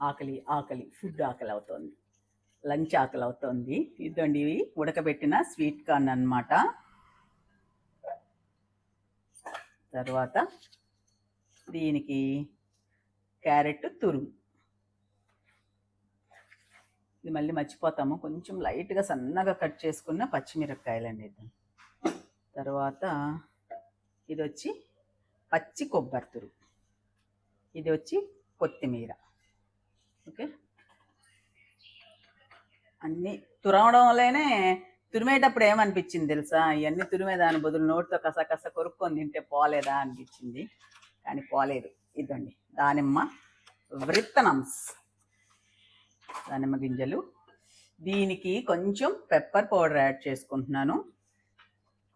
ఆకలి ఫుడ్ ఆకలి అవుతుంది, లంచ్ ఆకలి అవుతుంది. ఇదండి ఇవి ఉడకబెట్టిన స్వీట్ కార్న్ అన్నమాట. తర్వాత దీనికి క్యారెట్ తురుము, ఇది మళ్ళీ మర్చిపోతాము, కొంచెం లైట్గా సన్నగా కట్ చేసుకున్న పచ్చిమిరపకాయలండి ఇది. తర్వాత ఇది వచ్చి పచ్చి కొబ్బరి తురుము, ఇది వచ్చి కొత్తిమీర. ఓకే, అన్నీ తురవడం వల్లనే తురిమేటప్పుడు ఏమనిపించింది తెలుసా, ఇవన్నీ తురిమేదాని బదులు నోటితో కస కొరుక్కొని తింటే పోలేదా అనిపించింది, కానీ పోలేదు. ఇదండి దానిమ్మ విత్తనమ్స్, దానిమ్మ గింజలు. దీనికి కొంచెం పెప్పర్ పౌడర్ యాడ్ చేసుకుంటున్నాను,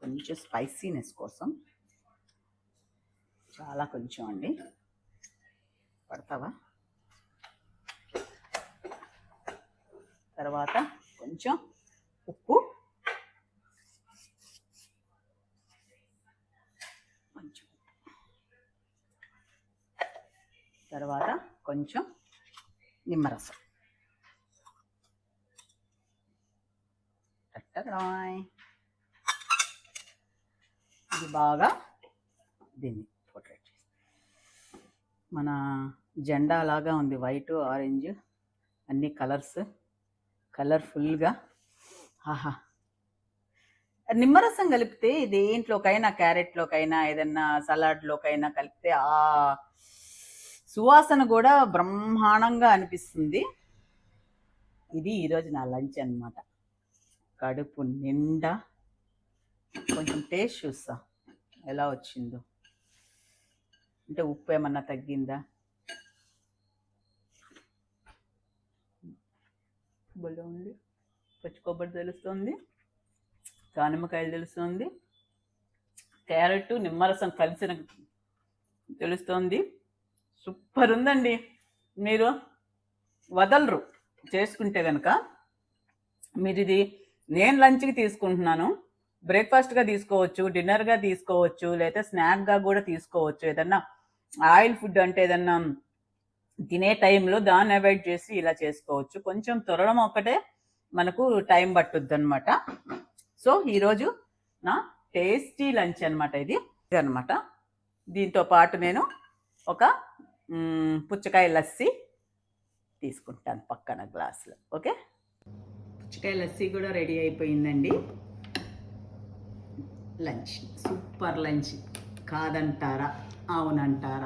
కొంచెం స్పైసీనెస్ కోసం. చాలా కొంచెం అండి, పడతావా? తర్వాత కొంచెం ఉప్పు, తర్వాత కొంచెం నిమ్మరసం. ఇది బాగా దీన్ని పోర్ట్రేట్ చేసి, మన జెండా లాగా ఉంది, వైట్ ఆరెంజ్ అన్ని కలర్స్, కలర్ఫుల్గా. ఆహా, నిమ్మరసం కలిపితే దేంట్లోకైనా, క్యారెట్లోకైనా ఏదన్నా సలాడ్లోకైనా కలిపితే ఆ సువాసన కూడా బ్రహ్మాండంగా అనిపిస్తుంది. ఇది ఈరోజు నా లంచ్ అన్నమాట. కడుపు నిండా. కొంచెం టేస్ట్ చూస్తా ఎలా వచ్చిందో, అంటే ఉప్పు ఏమన్నా తగ్గిందా. బొల్ల ఉంది, పచ్చి కొబ్బరి తెలుస్తుంది, దానిమ్మకాయలు తెలుస్తుంది, క్యారెట్ నిమ్మరసం కలిసిన తెలుస్తుంది. సూపర్ ఉందండి, మీరు వదలరు చేసుకుంటే కనుక. మీరు ఇది నేను లంచ్కి తీసుకుంటున్నాను, బ్రేక్ఫాస్ట్గా తీసుకోవచ్చు, డిన్నర్గా తీసుకోవచ్చు, లేదా స్నాక్గా కూడా తీసుకోవచ్చు. ఏదన్నా ఆయిల్ ఫుడ్ అంటే ఏదన్నా తినే టైంలో దాన్ని అవాయిడ్ చేసి ఇలా చేసుకోవచ్చు. కొంచెం త్వరడం ఒక్కటే మనకు టైం పట్టుద్ది అనమాట. సో ఈరోజు నా టేస్టీ లంచ్ అనమాట ఇది అనమాట. దీంతో పాటు నేను ఒక పుచ్చకాయ లస్సీ తీసుకుంటాను పక్కన గ్లాసులో. ఓకే, పుచ్చకాయ లస్సీ కూడా రెడీ అయిపోయిందండి. లంచ్ సూపర్ లంచ్ కాదంటారా? అవునంటారా?